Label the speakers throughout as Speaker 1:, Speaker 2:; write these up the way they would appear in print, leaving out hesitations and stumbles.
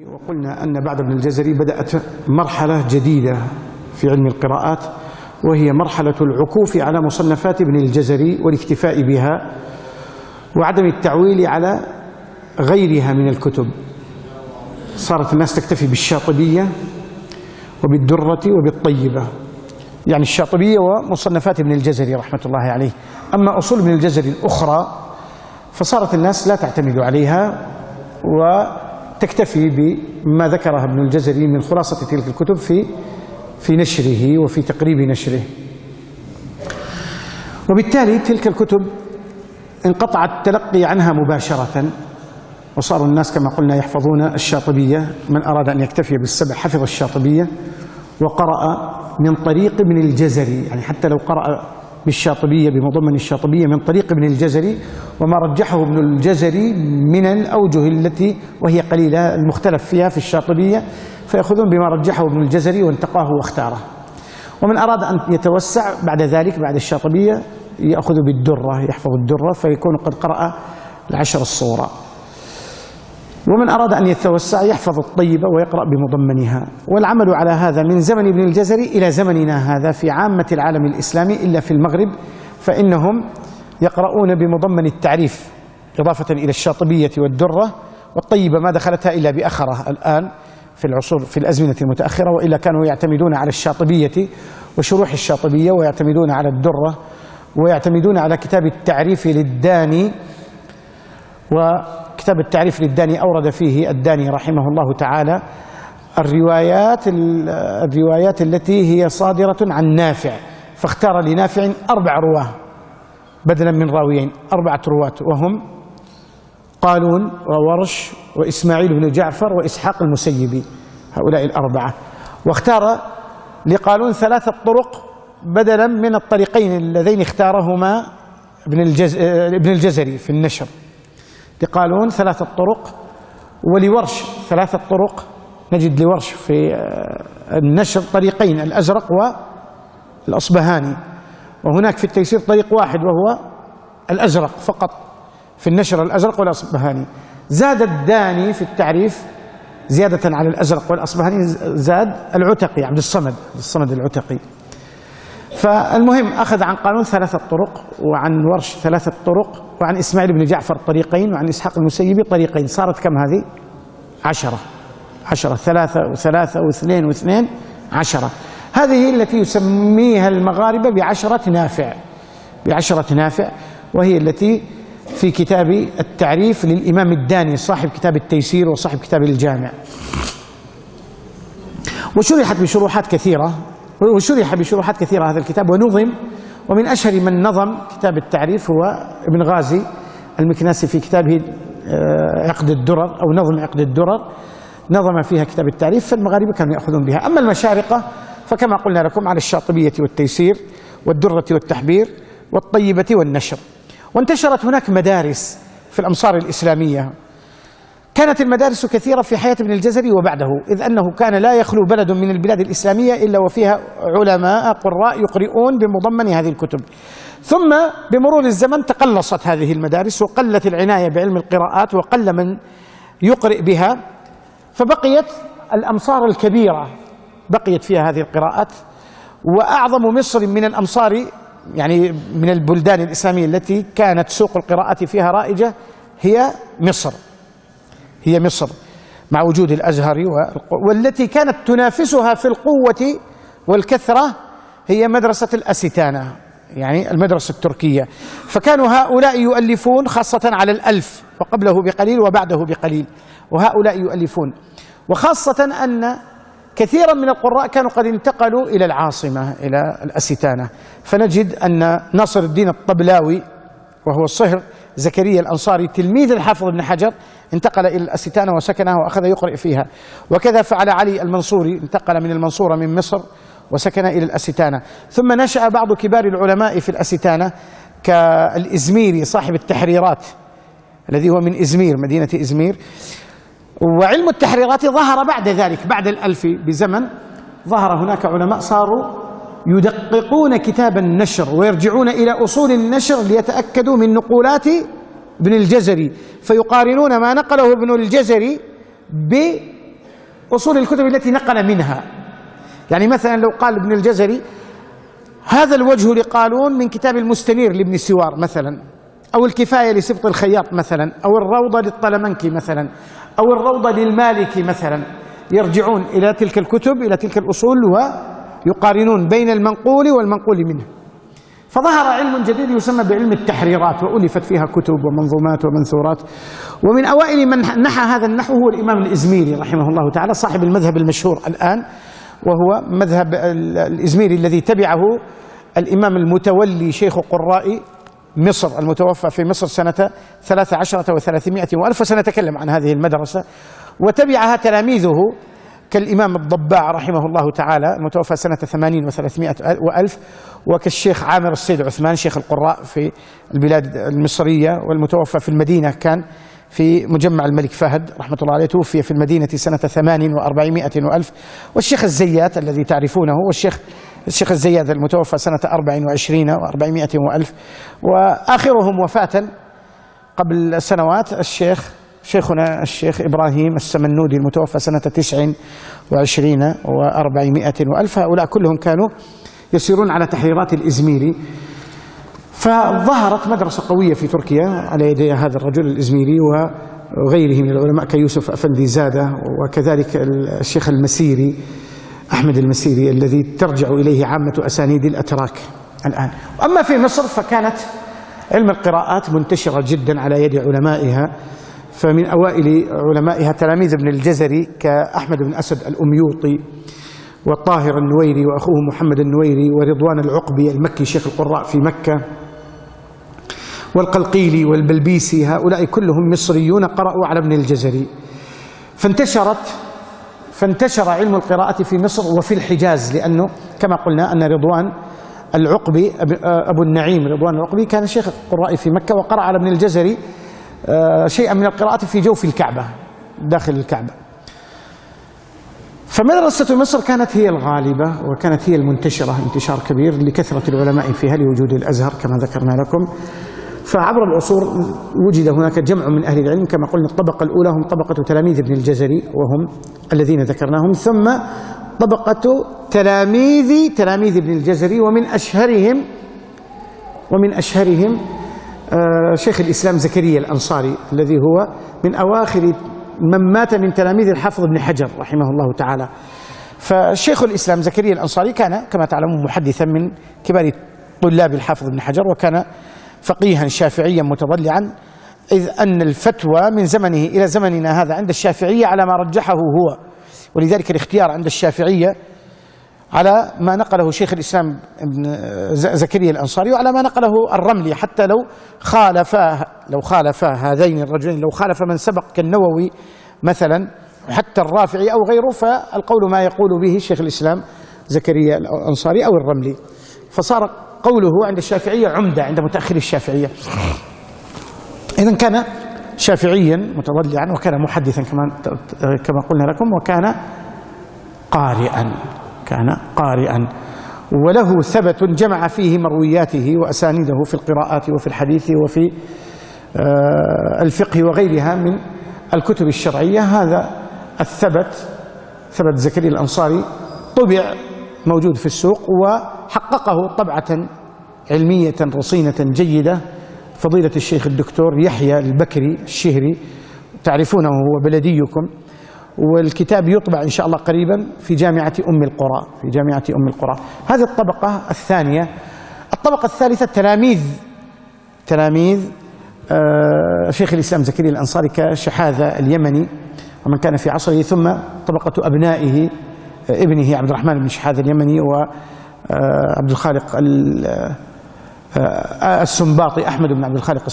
Speaker 1: وقلنا أن بعد ابن الجزري بدأت مرحلة جديدة في علم القراءات، وهي مرحلة العكوف على مصنفات ابن الجزري والاكتفاء بها وعدم التعويل على غيرها من الكتب. صارت الناس تكتفي بالشاطبية وبالدرة وبالطيبة، يعني الشاطبية ومصنفات ابن الجزري رحمة الله عليه. أما أصول ابن الجزري الأخرى فصارت الناس لا تعتمد عليها وتكتفي بما ذكرها ابن الجزري من خلاصة تلك الكتب في نشره وفي تقريب نشره. وبالتالي تلك الكتب انقطع التلقي عنها مباشرة، وصاروا الناس كما قلنا يحفظون الشاطبية. من أراد أن يكتفي بالسبع حفظ الشاطبية وقرأ من طريق ابن الجزري، يعني حتى لو قرأ بالشاطبية بمضمن الشاطبية من طريق ابن الجزري وما رجحه ابن الجزري من الأوجه التي وهي قليلة المختلف فيها في الشاطبية، فيأخذون بما رجحه ابن الجزري وانتقاه واختاره. ومن أراد أن يتوسع بعد ذلك بعد الشاطبية يأخذ بالدرة، يحفظ الدرة فيكون قد قرأ العشر الصورة. ومن أراد أن يتوسع يحفظ الطيبة ويقرأ بمضمنها. والعمل على هذا من زمن ابن الجزري إلى زمننا هذا في عامة العالم الإسلامي إلا في المغرب، فإنهم يقرؤون بمضمن التعريف إضافة إلى الشاطبية والدرة، والطيبة ما دخلتها إلا بأخرة الآن في العصور في الأزمنة المتأخرة، وإلا كانوا يعتمدون على الشاطبية وشروح الشاطبية، ويعتمدون على الدرة، ويعتمدون على كتاب التعريف للداني. وكتاب التعريف للداني أورد فيه الداني رحمه الله تعالى الروايات التي هي صادرة عن نافع، فاختار لنافع 4 رواه بدلا من راويين، 4 رواة، وهم قالون وورش وإسماعيل بن جعفر وإسحاق المسيبي، هؤلاء ال4. واختار لقالون 3 طرق بدلا من الطريقين اللذين اختارهما ابن الجزري في النشر. لقالون 3 طرق، ولورش 3 طرق. نجد لورش في النشر طريقين، الأزرق والأصبهاني، وهناك في التيسير طريق واحد وهو الأزرق فقط في النشر، الأزرق والأصبهاني. زاد الداني في التعريف زيادة على الأزرق والأصبهاني، زاد العتقي عبد الصمد العتقي. فالمهم أخذ عن قالون 3 طرق، وعن ورش 3 طرق، وعن إسماعيل بن جعفر طريقين، وعن إسحاق المسيبي طريقين. صارت كم هذه؟ 10 3 و3 و2 و2 10. هذه التي يسميها المغاربة بعشرة نافع، وهي التي في كتاب التعريف للإمام الداني صاحب كتاب التيسير وصاحب كتاب الجامع. وشرح بشروحات كثيرة هذا الكتاب ونظم. ومن أشهر من نظم كتاب التعريف هو ابن غازي المكناسي في كتابه عقد الدرر أو نظم عقد الدرر، نظم فيها كتاب التعريف، فالمغاربة كانوا يأخذون بها. أما المشارقة فكما قلنا لكم على الشاطبية والتيسير والدرة والتحبير والطيبة والنشر. وانتشرت هناك مدارس في الأمصار الإسلامية. كانت المدارس كثيرة في حياة ابن الجزري وبعده، إذ أنه كان لا يخلو بلد من البلاد الإسلامية إلا وفيها علماء قراء يقرؤون بمضمن هذه الكتب. ثم بمرور الزمن تقلصت هذه المدارس وقلت العناية بعلم القراءات وقل من يقرئ بها، فبقيت الأمصار الكبيرة بقيت فيها هذه القراءات. وأعظم مصر من الأمصار، يعني من البلدان الإسلامية التي كانت سوق القراءات فيها رائجة، هي مصر مع وجود الأزهر، والتي كانت تنافسها في القوة والكثرة هي مدرسة الأستانة، يعني المدرسة التركية. فكانوا هؤلاء يؤلفون خاصة على الألف، وقبله بقليل وبعده بقليل، وهؤلاء يؤلفون. وخاصة أن كثيرا من القراء كانوا قد انتقلوا إلى العاصمة إلى الأستانة. فنجد أن ناصر الدين الطبلاوي وهو الصهر زكريا الأنصاري تلميذ الحافظ ابن حجر انتقل إلى الأستانة وسكنها وأخذ يقرئ فيها. وكذا فعل علي المنصوري، انتقل من المنصورة من مصر وسكن إلى الأستانة. ثم نشأ بعض كبار العلماء في الأستانة كالإزميري صاحب التحريرات الذي هو من إزمير، مدينة إزمير. وعلم التحريرات ظهر بعد ذلك، بعد الألف بزمن ظهر هناك علماء صاروا يدققون كتاب النشر ويرجعون إلى أصول النشر ليتأكدوا من نقولات ابن الجزري، فيقارنون ما نقله ابن الجزري أصول الكتب التي نقل منها. يعني مثلا لو قال ابن الجزري هذا الوجه لقالون من كتاب المستنير لابن سوار مثلا، أو الكفاية لسبط الخياط مثلا، أو الروضة للطلمنكي مثلا، أو الروضة للمالكي مثلا، يرجعون إلى تلك الكتب إلى تلك الأصول ويقارنون بين المنقول والمنقول منه. فظهر علم جديد يسمى بعلم التحريرات، وألفت فيها كتب ومنظومات ومنثورات. ومن أوائل من نحى هذا النحو هو الإمام الإزميري رحمه الله تعالى، صاحب المذهب المشهور الآن، وهو مذهب الإزميري الذي تبعه الإمام المتولي شيخ قراء مصر المتوفى في مصر سنة 13 و300 وألف، وسنتكلم عن هذه المدرسة. وتبعها تلاميذه كالإمام الضباع رحمه الله تعالى المتوفى سنة 80 و300 وألف، وكالشيخ عامر السيد عثمان شيخ القراء في البلاد المصرية، والمتوفى في المدينة كان في مجمع الملك فهد رحمة الله عليه، توفي في المدينة سنة 80 و400 وألف. والشيخ الزيات الذي تعرفونه، والشيخ الزيات المتوفى سنة 24 و400 وألف. وآخرهم وفاة قبل سنوات شيخنا الشيخ إبراهيم السمنودي المتوفى سنة 29 و400 وألف. هؤلاء كلهم كانوا يسيرون على تحريرات الإزميري. فظهرت مدرسة قوية في تركيا على يدي هذا الرجل الإزميري وغيره من العلماء كيوسف أفندي زادة، وكذلك الشيخ المسيري أحمد المسيري الذي ترجع إليه عامة أسانيد الأتراك الآن. أما في مصر فكانت علم القراءات منتشرة جدا على يد علمائها. فمن أوائل علمائها تلاميذ ابن الجزري كأحمد بن أسد الأميوطي والطاهر النويري وأخوه محمد النويري ورضوان العقبي المكي شيخ القراء في مكة والقلقيلي والبلبيسي. هؤلاء كلهم مصريون قرأوا على ابن الجزري. فانتشر علم القراءة في مصر وفي الحجاز، لأنه كما قلنا أن رضوان العقبي أبو النعيم رضوان العقبي كان شيخ القراء في مكة، وقرأ على ابن الجزري شيئا من القراءة في جوف الكعبة داخل الكعبة. فمدرسة مصر كانت هي الغالبة وكانت هي المنتشرة انتشار كبير لكثرة العلماء فيها لوجود الأزهر كما ذكرنا لكم. فعبر العصور وجد هناك جمع من أهل العلم، كما قلنا الطبقة الأولى هم طبقة تلاميذ ابن الجزري وهم الذين ذكرناهم، ثم طبقة تلاميذ ابن الجزري، ومن أشهرهم شيخ الإسلام زكريا الأنصاري الذي هو من أواخر من مات من تلاميذ الحافظ ابن حجر رحمه الله تعالى. فشيخ الإسلام زكريا الأنصاري كان كما تعلمون محدثا من كبار طلاب الحافظ ابن حجر، وكان فقيها شافعيا متضلعا، إذ أن الفتوى من زمنه إلى زمننا هذا عند الشافعية على ما رجحه هو، ولذلك الاختيار عند الشافعية على ما نقله شيخ الإسلام ابن زكريا الأنصاري وعلى ما نقله الرملي، حتى لو خالفا هذين الرجلين، لو خالف من سبق كالنووي مثلا حتى الرافعي أو غيره، فالقول ما يقول به شيخ الإسلام زكريا الأنصاري أو الرملي، فصار قوله عند الشافعية عمدة عند متأخر الشافعية. إذن كان شافعيا متضلعا، وكان محدثا كما قلنا لكم، وكان قارئا وله ثبت جمع فيه مروياته وأسانيده في القراءات وفي الحديث وفي الفقه وغيرها من الكتب الشرعية. هذا ثبت زكريا الأنصاري طبع موجود في السوق، وحققه طبعة علمية رصينة جيدة فضيلة الشيخ الدكتور يحيى البكري الشهري، تعرفونه هو بلديكم، والكتاب يطبع إن شاء الله قريبا في جامعة أم القرى. هذه الطبقة الثانية. الطبقة الثالثة تلاميذ شيخ الإسلام زكريا الأنصاري كشحاذة اليمني ومن كان في عصره، ثم طبقة أبنائه ابنه عبد الرحمن بن شحاذة اليمني وعبد الخالق السنباطي أحمد بن عبد الخالق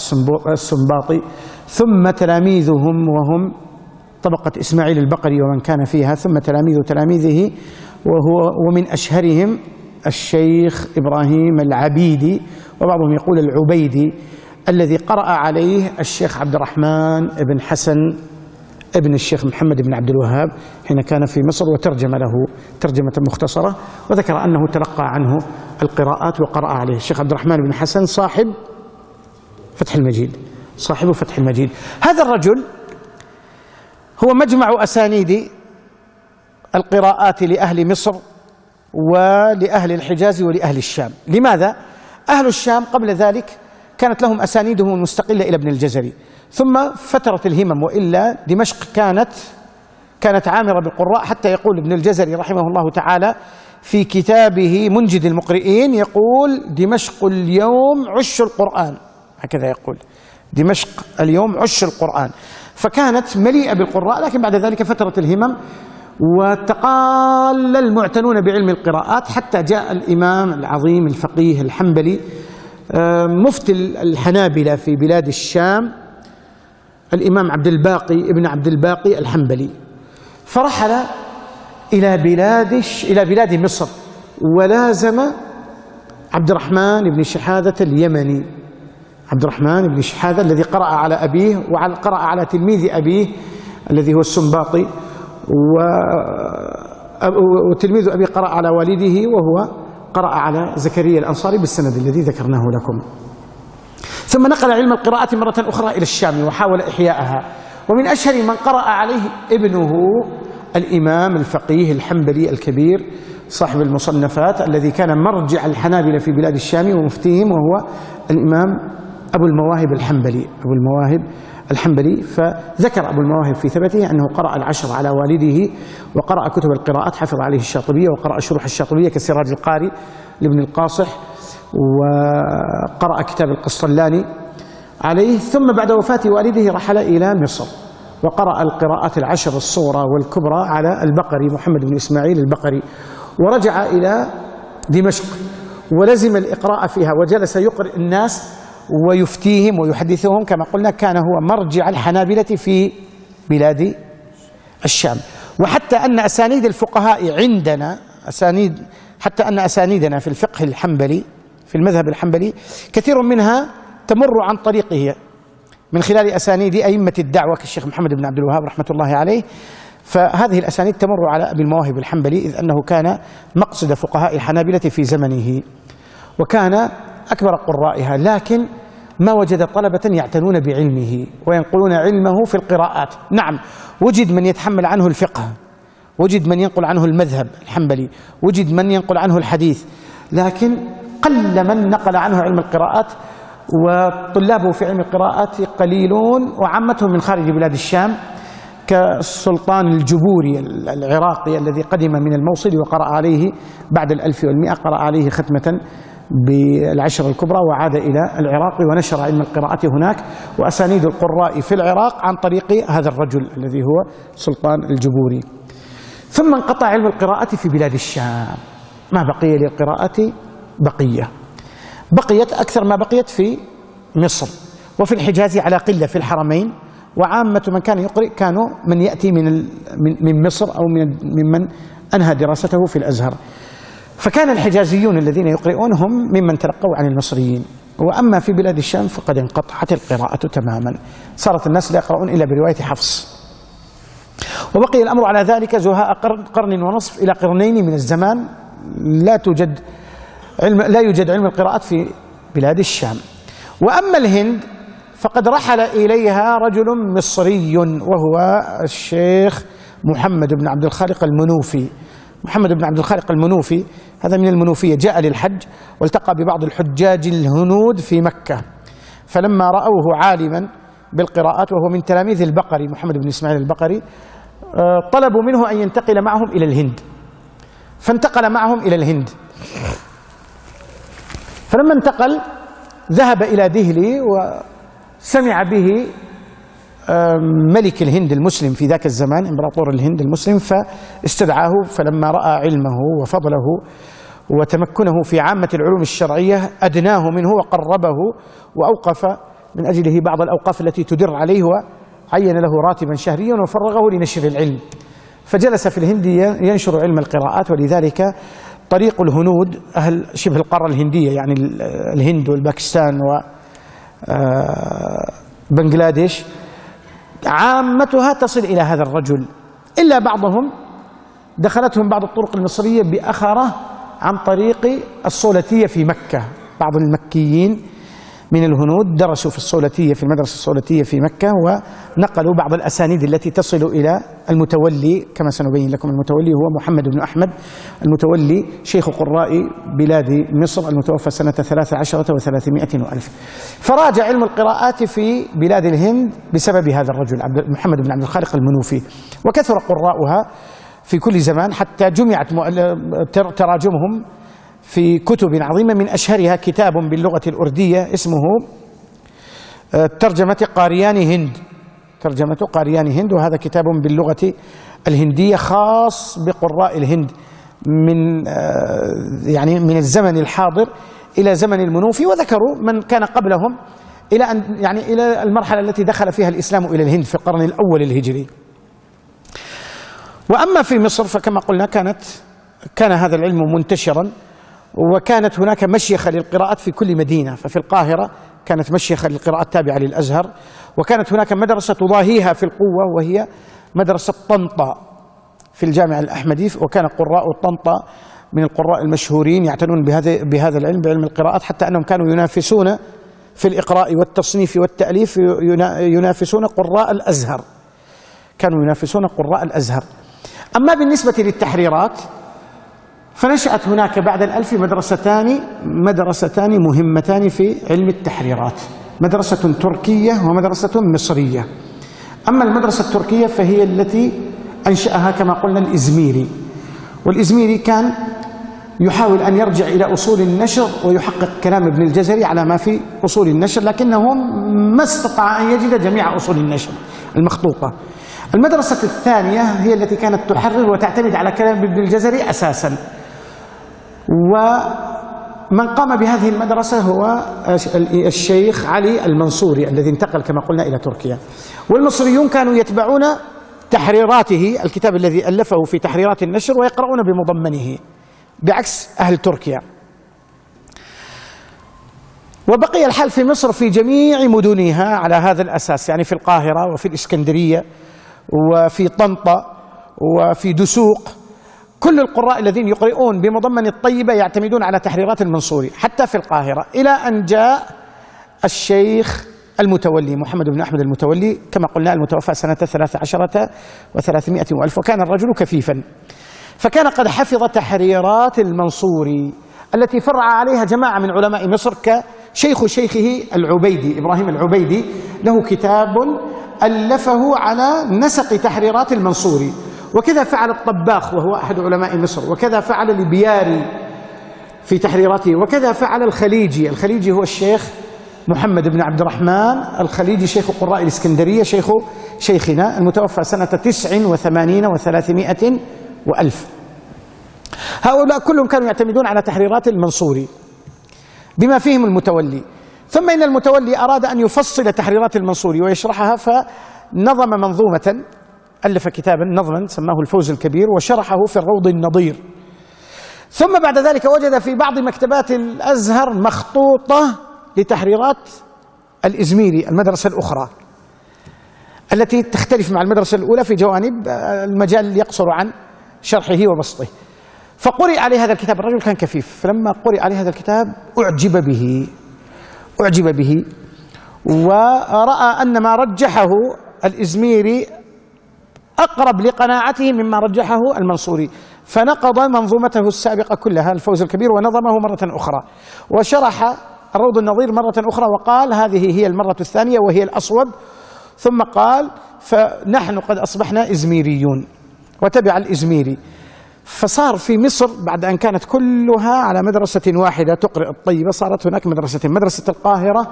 Speaker 1: السنباطي، ثم تلاميذهم وهم طبقة إسماعيل البقري ومن كان فيها، ثم تلاميذه ومن أشهرهم الشيخ إبراهيم العبيدي، وبعضهم يقول العبيدي، الذي قرأ عليه الشيخ عبد الرحمن بن حسن ابن الشيخ محمد بن عبد الوهاب حين كان في مصر، وترجم له ترجمة مختصرة، وذكر أنه تلقى عنه القراءات وقرأ عليه. الشيخ عبد الرحمن بن حسن صاحب فتح المجيد. هذا الرجل هو مجمع أسانيد القراءات لأهل مصر ولأهل الحجاز ولأهل الشام. لماذا؟ أهل الشام قبل ذلك كانت لهم أسانيدهم المستقلة إلى ابن الجزري، ثم فترت الهمم، وإلا دمشق كانت عامرة بالقراء، حتى يقول ابن الجزري رحمه الله تعالى في كتابه منجد المقرئين، يقول دمشق اليوم عش القرآن، هكذا يقول دمشق اليوم عش القرآن. فكانت مليئة بالقراء، لكن بعد ذلك فترت الهمم وتقال المعتنون بعلم القراءات، حتى جاء الإمام العظيم الفقيه الحنبلي مفتي الحنابلة في بلاد الشام، الإمام ابن عبد الباقي الحنبلي، فرحل إلى بلاد مصر، ولازم عبد الرحمن بن شحاذة اليمني، عبد الرحمن بن شحاذة الذي قرأ على أبيه وقرأ على تلميذ أبيه الذي هو السنباطي، وتلميذ أبي قرأ على والده وهو قرأ على زكريا الأنصاري بالسند الذي ذكرناه لكم. ثم نقل علم القراءة مرة أخرى إلى الشام وحاول إحياءها، ومن أشهر من قرأ عليه ابنه الإمام الفقيه الحنبلي الكبير صاحب المصنفات الذي كان مرجع الحنابلة في بلاد الشام ومفتيهم، وهو الإمام أبو المواهب الحنبلي. فذكر أبو المواهب في ثبته أنه قرأ العشر على والده، وقرأ كتب القراءات، حفظ عليه الشاطبية، وقرأ شروح الشاطبية كسراج القاري لابن القاصح، وقرأ كتاب القسطلاني عليه. ثم بعد وفاة والده رحل إلى مصر وقرأ القراءات العشر الصغرى والكبرى على البقري محمد بن إسماعيل البقري، ورجع إلى دمشق ولزم الإقراء فيها، وجلس يقرئ الناس ويفتيهم ويحدثهم. كما قلنا كان هو مرجع الحنابلة في بلاد الشام. وحتى أن أسانيد الفقهاء عندنا حتى أن أسانيدنا في الفقه الحنبلي في المذهب الحنبلي كثير منها تمر عن طريقه من خلال أسانيد أئمة الدعوة كالشيخ محمد بن عبد الوهاب رحمة الله عليه. فهذه الأسانيد تمر على أبي المواهب الحنبلي، إذ أنه كان مقصد فقهاء الحنابلة في زمنه، وكان أكبر قرائها، لكن ما وجد طلبة يعتنون بعلمه وينقلون علمه في القراءات. نعم، وجد من يتحمل عنه الفقه، وجد من ينقل عنه المذهب الحنبلي، وجد من ينقل عنه الحديث، لكن قل من نقل عنه علم القراءات، وطلابه في علم القراءات قليلون، وعامتهم من خارج بلاد الشام، كالسلطان الجبوري العراقي الذي قدم من الموصل وقرأ عليه بعد 1100، قرأ عليه ختمة بالعشر الكبرى، وعاد إلى العراق ونشر علم القراءة هناك، وأسانيد القراء في العراق عن طريق هذا الرجل الذي هو سلطان الجبوري. ثم انقطع علم القراءة في بلاد الشام، ما بقي للقراءة بقيت أكثر ما بقيت في مصر وفي الحجاز على قلة في الحرمين، وعامة من كان يقرئ كانوا من يأتي من مصر أو ممن أنهى دراسته في الأزهر. فكان الحجازيون الذين يقرؤون هم ممن تلقوا عن المصريين، وأما في بلاد الشام فقد انقطعت القراءة تماما، صارت الناس لا يقرؤون إلا برواية حفص. وبقي الأمر على ذلك زهاء قرن ونصف إلى قرنين من الزمان لا يوجد علم القراءات في بلاد الشام. وأما الهند فقد رحل إليها رجل مصري وهو الشيخ محمد بن عبد الخالق المنوفي. محمد بن عبد الخالق المنوفي هذا من المنوفية، جاء للحج والتقى ببعض الحجاج الهنود في مكة، فلما رأوه عالما بالقراءات وهو من تلاميذ البقري محمد بن إسماعيل البقري، طلبوا منه أن ينتقل معهم إلى الهند، فانتقل معهم إلى الهند. فلما انتقل ذهب إلى دهلي وسمع به ملك الهند المسلم في ذاك الزمان، إمبراطور الهند المسلم، فاستدعاه، فلما رأى علمه وفضله وتمكنه في عامة العلوم الشرعية أدناه منه وقربه، وأوقف من أجله بعض الأوقاف التي تدر عليه، وعين له راتبا شهريا وفرغه لنشر العلم، فجلس في الهند ينشر علم القراءات. ولذلك طريق الهنود أهل شبه القارة الهندية، يعني الهند والباكستان وبنغلاديش، عامتها تصل إلى هذا الرجل، إلا بعضهم دخلتهم بعض الطرق المصرية بأخرة عن طريق الصولتية في مكة. بعض المكيين من الهنود درسوا في الصولتية في المدرسة الصولتية في مكة، ونقلوا بعض الأسانيد التي تصل إلى المتولي. كما سنبين لكم المتولي هو محمد بن أحمد المتولي، شيخ قراء بلاد مصر، المتوفى سنة 13 و300 وألف. فراجع علم القراءات في بلاد الهند بسبب هذا الرجل محمد بن عبد الخالق المنوفي، وكثر قراؤها في كل زمان حتى جمعت تراجمهم في كتب عظيمة، من أشهرها كتاب باللغة الأردية اسمه ترجمة قاريان هند، ترجمة قاريان هند، وهذا كتاب باللغة الهندية خاص بقراء الهند من يعني من الزمن الحاضر إلى زمن المنوفي، وذكروا من كان قبلهم إلى أن يعني إلى المرحلة التي دخل فيها الإسلام إلى الهند في القرن الأول الهجري. وأما في مصر فكما قلنا كان هذا العلم منتشرا، وكانت هناك مشيخة للقراءات في كل مدينة. ففي القاهرة كانت مشيخة للقراءات تابعة للأزهر، وكانت هناك مدرسة تضاهيها في القوة وهي مدرسة طنطا في الجامع الأحمدي، وكان قراء طنطا من القراء المشهورين يعتنون بهذا العلم، بعلم القراءات، حتى أنهم كانوا ينافسون في الإقراء والتصنيف والتأليف، ينافسون قراء الأزهر، كانوا ينافسون قراء الأزهر. أما بالنسبة للتحريرات فنشأت هناك بعد الألف مدرستان مهمتان في علم التحريرات، مدرسة تركية ومدرسة مصرية. أما المدرسة التركية فهي التي أنشأها كما قلنا الإزميري، والإزميري كان يحاول أن يرجع إلى أصول النشر ويحقق كلام ابن الجزري على ما في أصول النشر، لكنه ما استطاع أن يجد جميع أصول النشر المخطوطة. المدرسة الثانية هي التي كانت تحرر وتعتمد على كلام ابن الجزري أساسا، ومن قام بهذه المدرسة هو الشيخ علي المنصوري الذي انتقل كما قلنا إلى تركيا. والمصريون كانوا يتبعون تحريراته، الكتاب الذي ألفه في تحريرات النشر، ويقرؤون بمضمنه بعكس أهل تركيا. وبقي الحال في مصر في جميع مدنها على هذا الأساس، يعني في القاهرة وفي الإسكندرية وفي طنطا وفي دسوق، كل القراء الذين يقرؤون بمضمن الطيبة يعتمدون على تحريرات المنصوري، حتى في القاهرة، إلى أن جاء الشيخ المتولي محمد بن أحمد المتولي كما قلنا، المتوفى سنة 13 و300 وألف، وكان الرجل كفيفا، فكان قد حفظ تحريرات المنصوري التي فرع عليها جماعة من علماء مصر شيخه العبيدي، إبراهيم العبيدي، له كتاب ألفه على نسق تحريرات المنصوري، وكذا فعل الطباخ وهو أحد علماء مصر، وكذا فعل البياري في تحريراته، وكذا فعل الخليجي هو الشيخ محمد بن عبد الرحمن الخليجي، شيخ قراء الإسكندرية، شيخنا المتوفى سنة 89 و300 وألف. هؤلاء كلهم كانوا يعتمدون على تحريرات المنصوري بما فيهم المتولي. ثم إن المتولي أراد أن يفصل تحريرات المنصوري ويشرحها، فنظم منظومة، ألف كتابا نظما سماه الفوز الكبير، وشرحه في الروض النظير. ثم بعد ذلك وجد في بعض مكتبات الأزهر مخطوطة لتحريرات الإزميري، المدرسة الأخرى التي تختلف مع المدرسة الأولى في جوانب، المجال يقصر عن شرحه وبسطه. فقرئ عليه هذا الكتاب، الرجل كان كفيف، فلما قرئ عليه هذا الكتاب أعجب به ورأى أن ما رجحه الإزميري أقرب لقناعته مما رجحه المنصوري، فنقض منظومته السابقة كلها الفوز الكبير ونظمه مرة أخرى، وشرح الروض النظير مرة أخرى، وقال هذه هي المرة الثانية وهي الأصوب. ثم قال فنحن قد أصبحنا إزميريون، وتبع الإزميري. فصار في مصر بعد أن كانت كلها على مدرسة واحدة تقرئ الطيبة، صارت هناك مدرستين، مدرسة القاهرة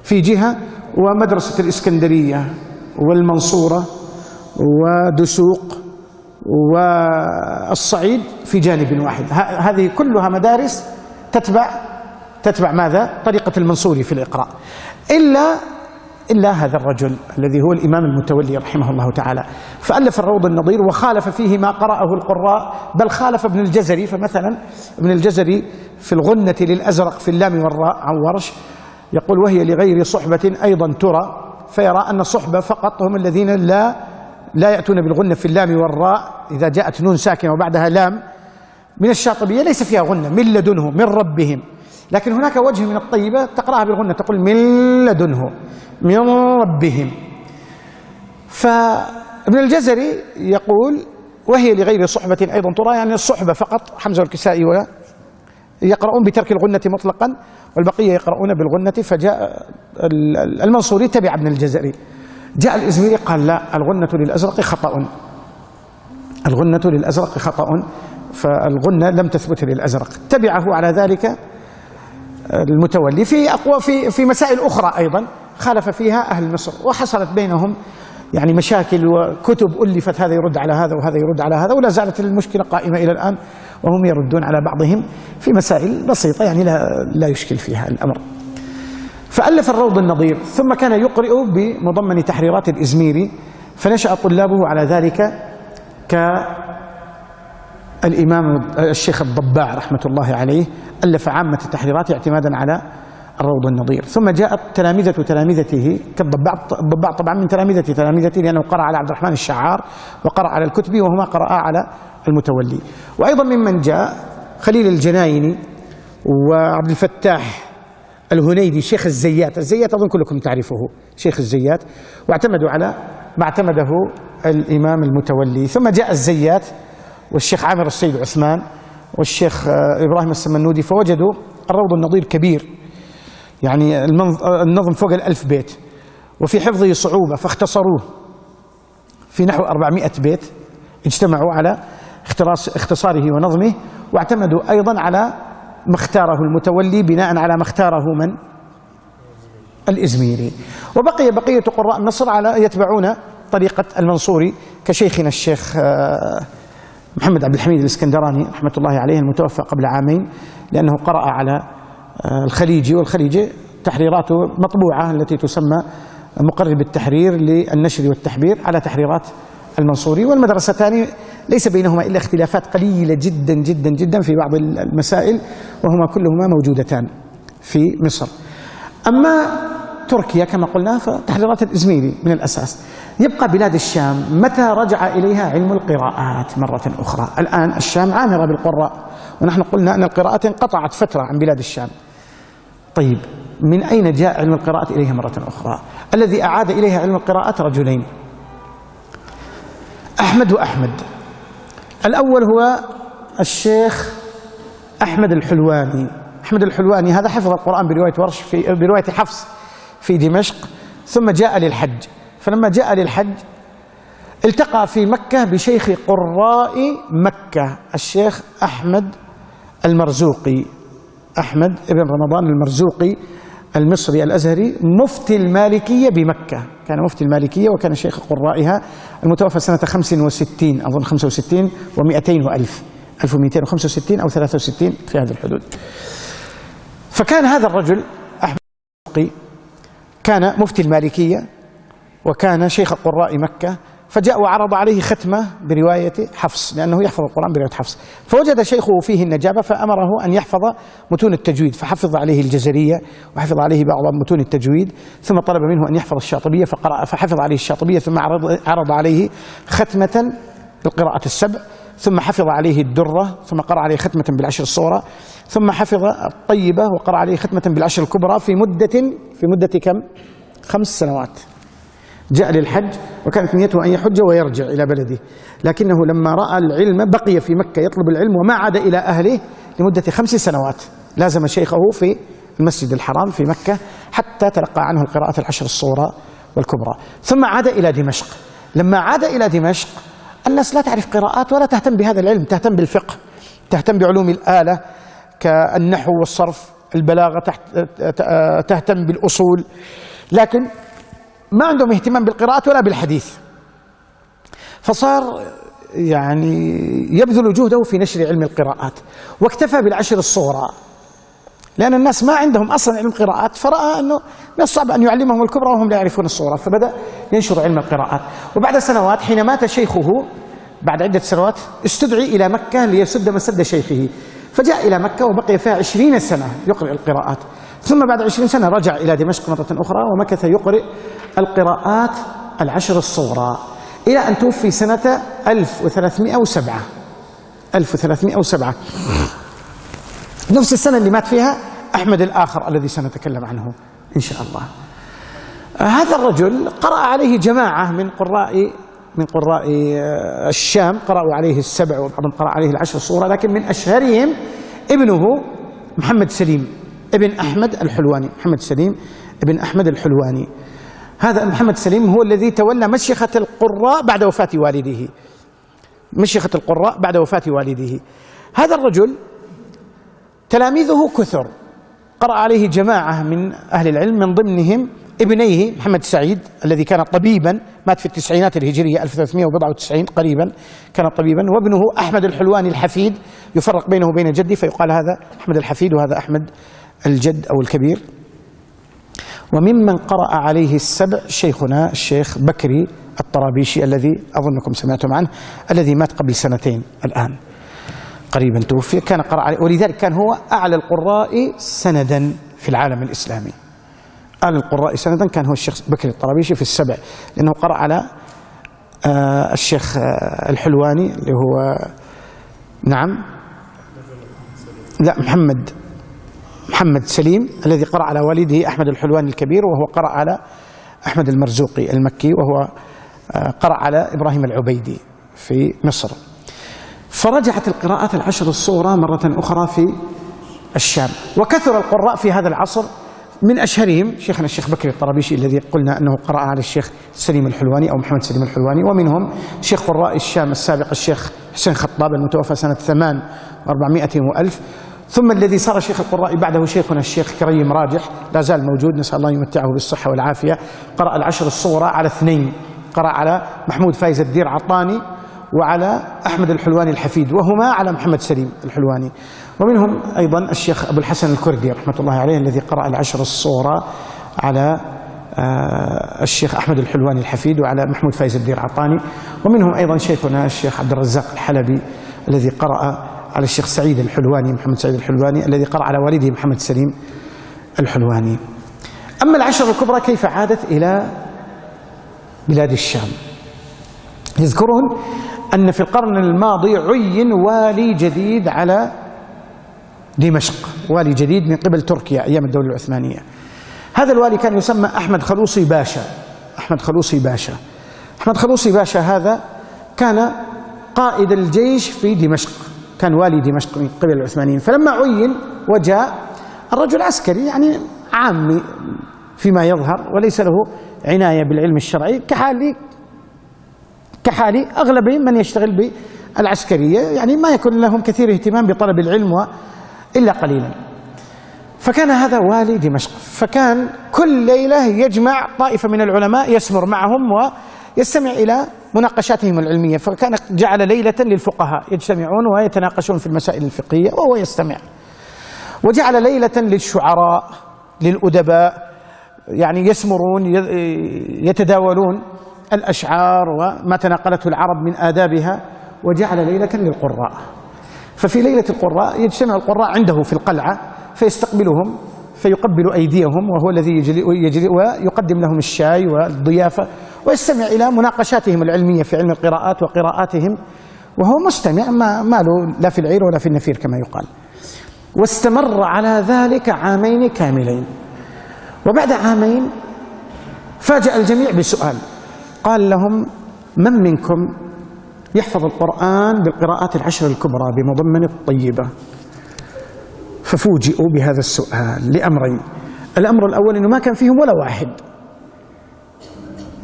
Speaker 1: في جهة، ومدرسة الإسكندرية والمنصورة ودسوق والصعيد في جانب واحد. هذه كلها مدارس تتبع ماذا؟ طريقة المنصوري في الإقراء، إلا هذا الرجل الذي هو الإمام المتولي رحمه الله تعالى، فألف الروض النظير وخالف فيه ما قرأه القراء، بل خالف ابن الجزري. فمثلا ابن الجزري في الغنة للأزرق في اللام والراء عن ورش يقول وهي لغير صحبة أيضا ترى، فيرى أن الصحبة فقط هم الذين لا يأتون بالغنة في اللام والراء، إذا جاءت نون ساكنة وبعدها لام من الشاطبية ليس فيها غنة، من لدنهم من ربهم. لكن هناك وجه من الطيبة تقرأها بالغنة، تقول من لدنه من ربهم. فابن الجزري يقول وهي لغير صحبة أيضا ترى، يعني الصحبة فقط حمزة والكسائي يقرؤون بترك الغنة مطلقا والبقية يقرؤون بالغنة. فجاء المنصوري تبع ابن الجزري، جاء الإزميري قال لا، الغنة للأزرق خطأ، الغنة للأزرق خطأ، فالغنة لم تثبت للأزرق. تبعه على ذلك المتولي في مسائل أخرى أيضا خالف فيها أهل مصر، وحصلت بينهم يعني مشاكل وكتب ألفت، هذا يرد على هذا وهذا يرد على هذا، ولا زالت المشكلة قائمة إلى الآن، وهم يردون على بعضهم في مسائل بسيطة يعني لا يشكل فيها الأمر. فألف الروض النظير، ثم كان يقرئ بمضمن تحريرات الإزميري، فنشأ طلابه على ذلك كالإمام الشيخ الضباع رحمة الله عليه، ألف عامة التحريرات اعتمادا على الروض النظير. ثم جاءت تلامذته كالضباع طبعا من تلامذته لأنه قرأ على عبد الرحمن الشعار وقرأ على الكتبي، وهما قرأ على المتولي. وأيضا ممن جاء خليل الجنايني وعبد الفتاح الهنيدي، شيخ الزيات أظن كلكم تعرفه، شيخ الزيات، واعتمدوا على ما اعتمده الإمام المتولي. ثم جاء الزيات والشيخ عامر السيد عثمان والشيخ إبراهيم السمنودي، فوجدوا الروض النظير كبير، يعني النظم فوق 1000 بيت، وفي حفظه صعوبة، فاختصروه في نحو 400 بيت. اجتمعوا على اختصاره ونظمه، واعتمدوا أيضا على ما اختاره المتولي بناء على ما اختاره من الإزميري. وبقي بقية قراء مصر على يتبعون طريقة المنصوري، كشيخنا الشيخ محمد عبد الحميد الإسكندراني رحمة الله عليه المتوفى قبل عامين، لأنه قرأ على الخليجي، والخليجي تحريراته مطبوعة التي تسمى مقرب التحرير للنشر والتحبير على تحريرات المنصوري. والمدرستان ليس بينهما إلا اختلافات قليلة جدا جدا جدا في بعض المسائل، وهما كلهما موجودتان في مصر. أما تركيا كما قلنا فتحريرات الإزميري من الأساس. يبقى بلاد الشام، متى رجع إليها علم القراءات مرة أخرى؟ الآن الشام عامرة بالقراء، ونحن قلنا أن القراءات انقطعت فترة عن بلاد الشام. طيب من أين جاء علم القراءات إليها مرة أخرى؟ الذي أعاد إليها علم القراءات رجلين، أحمد وأحمد. الأول هو الشيخ أحمد الحلواني. أحمد الحلواني هذا حفظ القرآن برواية حفص في دمشق، ثم جاء للحج. فلما جاء للحج التقى في مكة بشيخ قراء مكة، الشيخ أحمد المرزوقي، أحمد ابن رمضان المرزوقي المصري الأزهري، مفتي المالكية بمكة، كان مفتي المالكية وكان شيخ قرائها، المتوفى سنة 65 أظن 65 و200 وألف، 1265 أو 63 في هذه الحدود. فكان هذا الرجل أحمد المرزوقي كان مفتي المالكية وكان شيخ قراء مكة، فجاء وعرض عليه ختمة برواية حفص، لأنه يحفظ القرآن برواية حفص، فوجد شيخه فيه النجابة فأمره أن يحفظ متون التجويد، فحفظ عليه الجزرية وحفظ عليه بعض متون التجويد، ثم طلب منه أن يحفظ الشاطبية فحفظ عليه الشاطبية، ثم عرض عليه ختمة بالقراءة السبع، ثم حفظ عليه الدرة، ثم قرأ عليه ختمة بالعشر الصغرى، ثم حفظ الطيبة وقرأ عليه ختمة بالعشر الكبرى في مدة كم؟ 5 سنوات. جاء للحج وكانت نيته أن يحج ويرجع إلى بلده، لكنه لما رأى العلم بقي في مكة يطلب العلم وما عاد إلى أهله لمدة 5 سنوات، لازم شيخه في المسجد الحرام في مكة حتى تلقى عنه القراءات العشر الصغرى والكبرى، ثم عاد إلى دمشق. لما عاد إلى دمشق الناس لا تعرف قراءات ولا تهتم بهذا العلم، تهتم بالفقه، تهتم بعلوم الآلة كالنحو والصرف، البلاغة، تهتم بالأصول، لكن ما عندهم اهتمام بالقراءات ولا بالحديث. فصار يعني يبذل جهده في نشر علم القراءات، واكتفى بالعشر الصغرى، لأن الناس ما عندهم أصلا علم قراءات، فرأى أنه من الصعب أن يعلمهم الكبرى وهم لا يعرفون الصغرى، فبدأ ينشر علم القراءات. وبعد سنوات حين مات شيخه بعد عدة سنوات استدعي إلى مكة ليسد مسد شيخه، فجاء إلى مكة وبقي فيها 20 سنة يقرأ القراءات، ثم بعد 20 سنة رجع إلى دمشق مرة أخرى ومكث يقرأ القراءات العشر الصغرى إلى أن توفي سنة 1307. نفس السنة اللي مات فيها أحمد الآخر الذي سنتكلم عنه إن شاء الله. هذا الرجل قرأ عليه جماعة من قراء الشام، قرأوا عليه السبع وبعضهم قرأ عليه العشر صورة، لكن من أشهرهم ابنه محمد سليم ابن أحمد الحلواني. محمد سليم ابن أحمد الحلواني، هذا محمد سليم هو الذي تولى مشيخة القراء بعد وفاة والده، مشيخة القراء بعد وفاة والده. هذا الرجل تلاميذه كثر، قرأ عليه جماعة من أهل العلم، من ضمنهم ابنيه محمد سعيد الذي كان طبيبا، مات في التسعينات الهجرية 1394 قريبا، كان طبيبا، وابنه أحمد الحلواني الحفيد، يفرق بينه وبين جدي فيقال هذا أحمد الحفيد وهذا أحمد الجد أو الكبير. وممن قرأ عليه السبع شيخنا الشيخ بكري الطرابيشي الذي أظنكم سمعتم عنه، الذي مات قبل سنتين الآن قريبا توفي، كان قرأ عليه، ولذلك كان هو أعلى القراء سندا في العالم الإسلامي. أعلى القراء سندا كان هو الشيخ بكري الطرابيشي في السبع، لأنه قرأ على الشيخ الحلواني اللي هو نعم لا محمد سليم الذي قرأ على والده أحمد الحلواني الكبير، وهو قرأ على أحمد المرزوقي المكي، وهو قرأ على إبراهيم العبيدي في مصر. فرجعت القراءات العشر الصورة مرة أخرى في الشام، وكثر القراء في هذا العصر، من أشهرهم شيخنا الشيخ بكري الطرابيشي الذي قلنا أنه قرأ على الشيخ سليم الحلواني أو محمد سليم الحلواني، ومنهم شيخ قراء الشام السابق الشيخ حسين خطاب المتوفى سنة 800 وألف، ثم الذي صار شيخ القراء بعده شيخنا الشيخ كريم راجح، لا زال موجود، نسأل الله يمتعه بالصحة والعافية، قرأ العشر الصورة على اثنين، قرأ على محمود فايز الدير عطاني وعلى أحمد الحلواني الحفيد، وهما على محمد سليم الحلواني. ومنهم أيضا الشيخ أبو الحسن الكردي رحمة الله عليه الذي قرأ العشر الصورة على الشيخ أحمد الحلواني الحفيد وعلى محمود فايز الدير عطاني. ومنهم أيضا شيخنا الشيخ عبد الرزاق الحلبي الذي قرأ على الشيخ سعيد الحلواني، محمد سعيد الحلواني الذي قرأ على والده محمد سليم الحلواني. أما العشر الكبرى كيف عادت إلى بلاد الشام؟ يذكرون أن في القرن الماضي عين والي جديد على دمشق، والي جديد من قبل تركيا أيام الدولة العثمانية. هذا الوالي كان يسمى أحمد خلوصي باشا. أحمد خلوصي باشا هذا كان قائد الجيش في دمشق، كان والي دمشق من قبل العثمانيين. فلما عين وجاء الرجل عسكري يعني عامي فيما يظهر، وليس له عناية بالعلم الشرعي كحال أغلب من يشتغل بالعسكرية، يعني ما يكون لهم كثير اهتمام بطلب العلم إلا قليلا. فكان هذا والي دمشق، فكان كل ليلة يجمع طائفة من العلماء يسمر معهم ويستمع إلى مناقشاتهم العلمية، فكان جعل ليلة للفقهاء يجتمعون ويتناقشون في المسائل الفقهية وهو يستمع، وجعل ليلة للشعراء للأدباء، يعني يسمرون يتداولون الأشعار وما تناقلته العرب من آدابها، وجعل ليلة للقراء. ففي ليلة القراء يجتمع القراء عنده في القلعة فيستقبلهم فيقبل أيديهم، وهو الذي يجري ويقدم لهم الشاي والضيافة، ويستمع إلى مناقشاتهم العلمية في علم القراءات وقراءاتهم، وهو مستمع ما له لا في العير ولا في النفير كما يقال. واستمر على ذلك عامين كاملين. وبعد عامين فاجأ الجميع بسؤال، قال لهم: من منكم يحفظ القرآن بالقراءات العشر الكبرى بمضمن الطيبة؟ ففوجئوا بهذا السؤال لأمرين: الأمر الأول أنه ما كان فيهم ولا واحد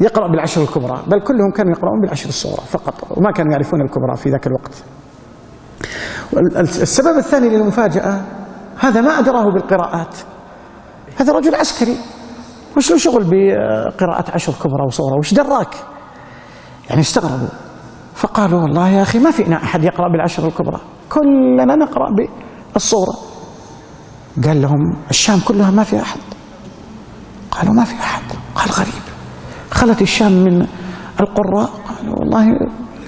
Speaker 1: يقرأ بالعشر الكبرى، بل كلهم كانوا يقرؤون بالعشر الصغرى فقط، وما كانوا يعرفون الكبرى في ذاك الوقت. السبب الثاني للمفاجأة: هذا ما أدراه بالقراءات، هذا رجل عسكري، وش له شغل بقراءة عشر كبرى وصغرى، وش دراك؟ يعني استغربوا، فقالوا: والله يا أخي ما فينا أحد يقرأ بالعشر الكبرى، كلنا نقرأ بالصغرى. قال لهم: الشام كلها ما في أحد؟ قالوا: ما في أحد. قال: غريب، خلت الشام من القراء؟ قالوا: والله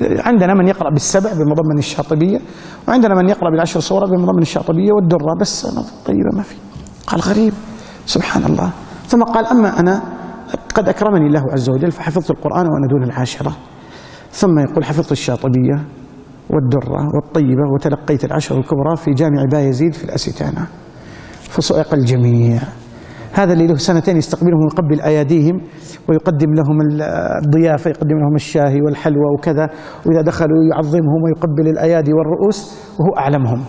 Speaker 1: عندنا من يقرأ بالسبع بمضمن الشاطبية، وعندنا من يقرأ بالعشر صورة بمضمن الشاطبية والدرة، بس الطيبة ما في. قال: غريب، سبحان الله. ثم قال: أما أنا قد أكرمني الله عز وجل فحفظت القرآن وأنا دون العاشرة. ثم يقول: حفظت الشاطبية والدرة والطيبة وتلقيت العشر الكبرى في جامع بايزيد في الأستانة. فصعق الجميع. هذا اللي له سنتين يستقبلهم ويقبل أياديهم ويقدم لهم الضيافة، يقدم لهم الشاهي والحلوى وكذا، وإذا دخلوا يعظمهم ويقبل الأيادي والرؤوس وهو أعلمهم.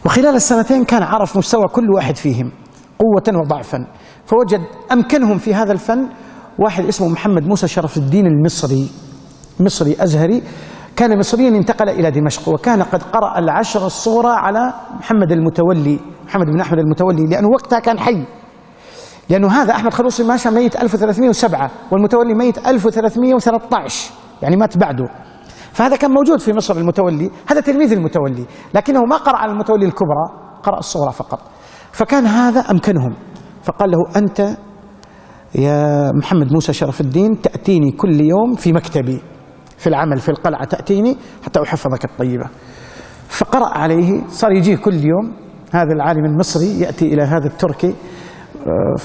Speaker 1: وخلال السنتين كان عرف مستوى كل واحد فيهم قوة وضعفا، فوجد أمكنهم في هذا الفن واحد اسمه محمد موسى شرف الدين المصري، مصري أزهري، كان مصريا انتقل إلى دمشق، وكان قد قرأ العشر الصغرى على محمد المتولي، محمد بن أحمد المتولي، لأنه وقتها كان حي، لأنه هذا أحمد خلوصي باشا ميت 1307 والمتولي ميت 1313، يعني مات بعده. فهذا كان موجود في مصر المتولي، هذا تلميذ المتولي، لكنه ما قرأ على المتولي الكبرى، قرأ الصغرى فقط. فكان هذا أمكنهم، فقال له: أنت يا محمد موسى شرف الدين تأتيني كل يوم في مكتبي في العمل في القلعة، تأتيني حتى أحفظك الطيبة. فقرأ عليه، صار يجيه كل يوم هذا العالم المصري يأتي إلى هذا التركي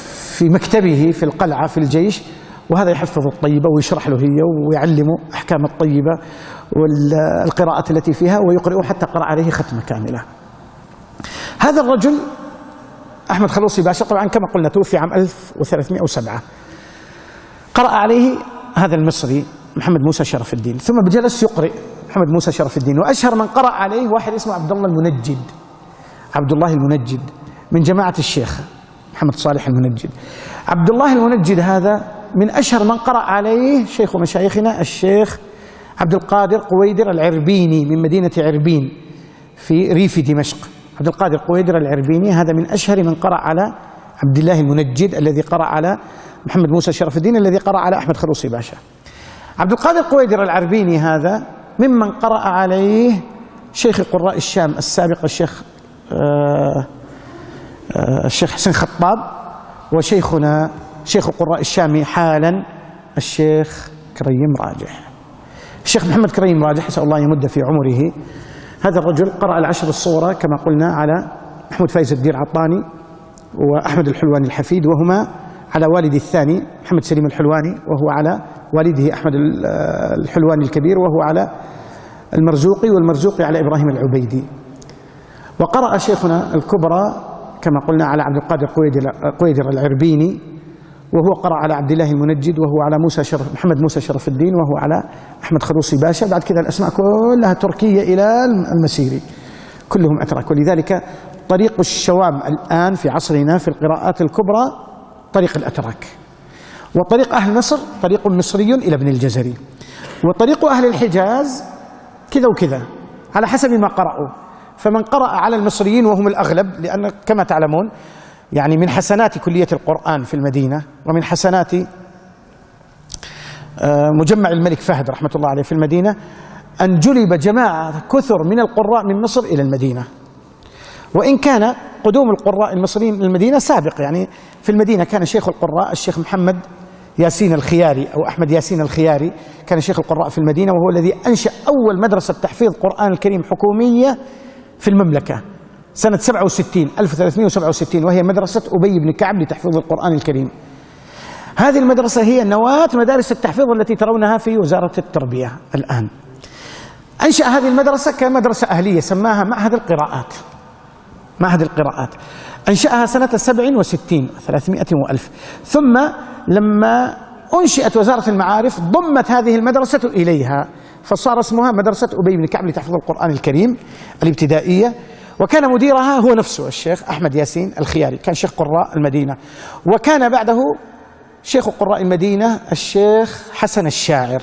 Speaker 1: في مكتبه في القلعة في الجيش، وهذا يحفظ الطيبة ويشرح له هي ويعلمه أحكام الطيبة والقراءة التي فيها، ويقرأه حتى قرأ عليه ختمة كاملة. هذا الرجل أحمد خلوصي باشا طبعا كما قلنا توفي عام 1307. قرأ عليه هذا المصري محمد موسى شرف الدين، ثم بجلس يقرأ محمد موسى شرف الدين. وأشهر من قرأ عليه واحد اسمه عبد الله المنجد، عبد الله المنجد من جماعة الشيخ محمد صالح المنجد. عبد الله المنجد هذا من أشهر من قرأ عليه شيخ مشايخنا الشيخ عبد القادر قويدر العربيني من مدينة عربين في ريف دمشق. عبد القادر قويدر العربيني هذا من أشهر من قرأ على عبد الله المنجد الذي قرأ على محمد موسى شرف الدين الذي قرأ على أحمد خلوصي باشا. عبد القادر قويدر العربيني هذا ممن قرأ عليه شيخ قراء الشام السابق الشيخ حسين خطاب، وشيخنا شيخ قراء الشام حالا الشيخ كريم راجح. الشيخ محمد كريم راجح نسأل الله يمد في عمره، هذا الرجل قرأ العشر الصغرى كما قلنا على محمود فايز الدين عطاني وأحمد الحلواني الحفيد، وهما على والدي الثاني محمد سليم الحلواني، وهو على والده أحمد الحلواني الكبير، وهو على المرزوقي، والمرزوقي على إبراهيم العبيدي. وقرأ شيخنا الكبرى كما قلنا على عبد القادر قويدر العربيني، وهو قرأ على عبد الله المنجد، وهو على محمد موسى شرف الدين، وهو على أحمد خلوصي باشا. بعد كذا الأسماء كلها تركية إلى المسيري، كلهم أتراك. ولذلك طريق الشوام الآن في عصرنا في القراءات الكبرى طريق الأتراك، وطريق أهل مصر طريق مصري إلى ابن الجزري، وطريق أهل الحجاز كذا وكذا على حسب ما قرأوا. فمن قرأ على المصريين وهم الأغلب، لأن كما تعلمون يعني من حسنات كلية القرآن في المدينة ومن حسنات مجمع الملك فهد رحمة الله عليه في المدينة أن جلب جماعة كثر من القراء من مصر إلى المدينة، وإن كان قدوم القراء المصريين إلى المدينة سابق. يعني في المدينة كان شيخ القراء الشيخ محمد ياسين الخياري أو أحمد ياسين الخياري، كان شيخ القراء في المدينة، وهو الذي أنشأ أول مدرسة تحفيظ قرآن الكريم حكومية في المملكة سنة 67 1367، وهي مدرسة أبي بن كعب لتحفيظ القرآن الكريم. هذه المدرسة هي نواة مدارس التحفيظ التي ترونها في وزارة التربية الآن. أنشأ هذه المدرسة كمدرسة أهلية، سماها معهد القراءات، معهد القراءات. أنشأها سنة 67 300 وألف. ثم لما أنشئت وزارة المعارف ضمت هذه المدرسة إليها، فصار اسمها مدرسة أبي بن كعب لتحفيظ القرآن الكريم الابتدائية، وكان مديرها هو نفسه الشيخ أحمد ياسين الخياري، كان شيخ قراء المدينة. وكان بعده شيخ قراء المدينة الشيخ حسن الشاعر،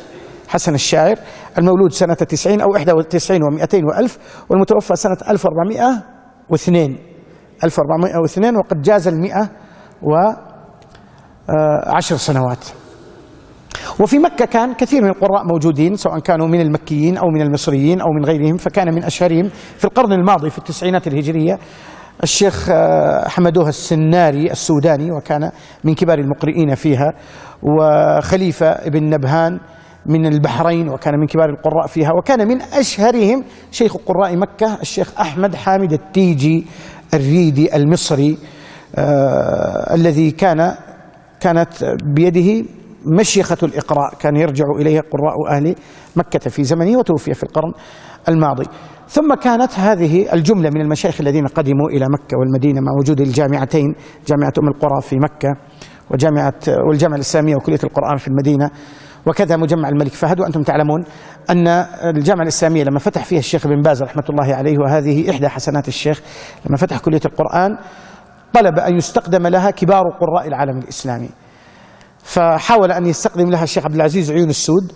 Speaker 1: حسن الشاعر المولود سنة 90 أو 91 و200 وألف، والمتوفى سنة 1402 وقد جاز 110 سنوات. وفي مكة كان كثير من القراء موجودين، سواء كانوا من المكيين أو من المصريين أو من غيرهم. فكان من أشهرهم في القرن الماضي في التسعينات الهجرية الشيخ حمدوه السناري السوداني، وكان من كبار المقرئين فيها، وخليفة ابن نبهان من البحرين، وكان من كبار القراء فيها. وكان من أشهرهم شيخ قراء مكة الشيخ أحمد حامد التيجي الريدي المصري، الذي كانت بيده مشيخة الإقراء، كان يرجع إليها قراء أهل مكة في زمنه، وتوفي في القرن الماضي. ثم كانت هذه الجملة من المشايخ الذين قدموا إلى مكة والمدينة مع وجود الجامعتين، جامعة أم القرى في مكة والجامعة الإسلامية وكلية القرآن في المدينة، وكذا مجمع الملك فهد. وأنتم تعلمون أن الجامعة الإسلامية لما فتح فيها الشيخ بن باز رحمة الله عليه، وهذه إحدى حسنات الشيخ، لما فتح كلية القرآن طلب أن يستقدم لها كبار قراء العالم الإسلامي، فحاول أن يستقدم لها الشيخ عبد العزيز عيون السود،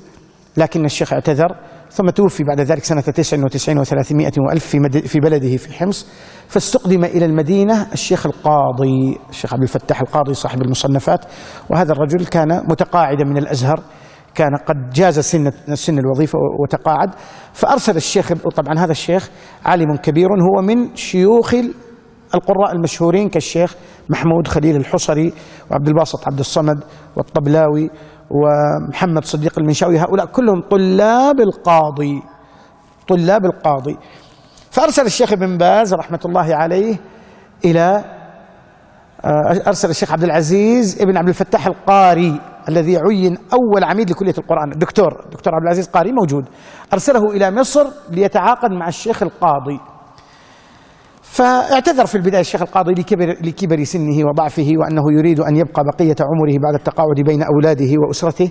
Speaker 1: لكن الشيخ اعتذر، ثم توفي بعد ذلك سنة 99 و300 وألف في بلده في حمص، فاستقدم إلى المدينة الشيخ القاضي، الشيخ عبد الفتاح القاضي صاحب المصنفات، وهذا الرجل كان متقاعدا من الأزهر، كان قد جاز سن الوظيفة وتقاعد، فأرسل الشيخ. طبعا هذا الشيخ عالم كبير، هو من شيوخ القراء المشهورين كالشيخ محمود خليل الحصري وعبد الباسط عبد الصمد والطبلاوي ومحمد صديق المنشاوي، هؤلاء كلهم طلاب القاضي. فأرسل الشيخ بن باز رحمة الله عليه أرسل الشيخ عبد العزيز ابن عبد الفتاح القاري الذي عين أول عميد لكلية القرآن، دكتور عبد العزيز قاري موجود، أرسله إلى مصر ليتعاقد مع الشيخ القاضي. فاعتذر في البداية الشيخ القاضي لكبر سنه وضعفه، وأنه يريد أن يبقى بقية عمره بعد التقاعد بين أولاده وأسرته،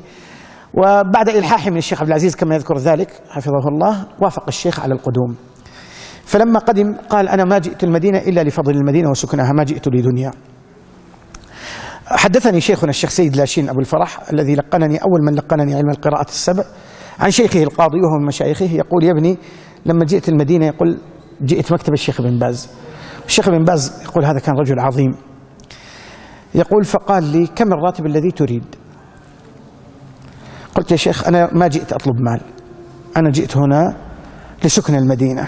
Speaker 1: وبعد إلحاح من الشيخ عبد العزيز كما يذكر ذلك حفظه الله، وافق الشيخ على القدوم. فلما قدم قال: أنا ما جئت المدينة إلا لفضل المدينة وسكنها، ما جئت لدنيا. حدثني شيخنا الشيخ سيد لاشين أبو الفرح الذي لقنني أول من لقنني علم القراءة السبع عن شيخه القاضي وهو من مشايخه، يقول: يا ابني لما جئت المدينة، يقول جئت مكتب الشيخ بن باز. الشيخ بن باز يقول هذا كان رجل عظيم، يقول: فقال لي: كم الراتب الذي تريد؟ قلت: يا شيخ أنا ما جئت أطلب مال، أنا جئت هنا لسكن المدينة